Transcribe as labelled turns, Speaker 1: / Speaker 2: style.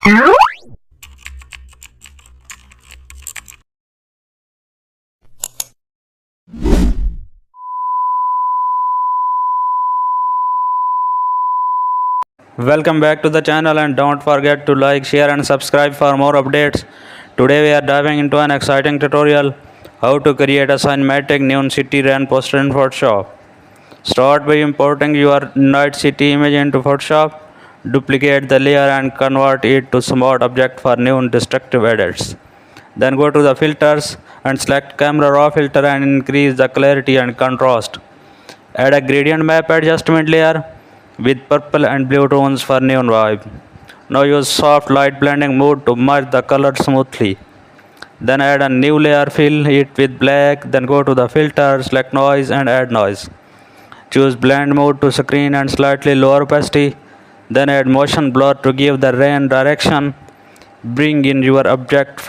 Speaker 1: Welcome back to the channel and don't forget to like, share and subscribe for more updates. Today we are diving into an exciting tutorial how to create a cinematic neon city rain poster in Photoshop. Start by importing your night city image into Photoshop. Duplicate the layer and convert it to smart object for neon destructive edits. Then go to the filters and select camera raw filter and increase the clarity and contrast. Add a gradient map adjustment layer with purple and blue tones for neon vibe. Now use soft light blending mode to merge the colors smoothly. Then add a new layer, fill it with black, then go to the filter, select noise and add noise. Choose blend mode to screen and slightly lower opacity. Then add motion blur to give the rain direction. Bring in your object for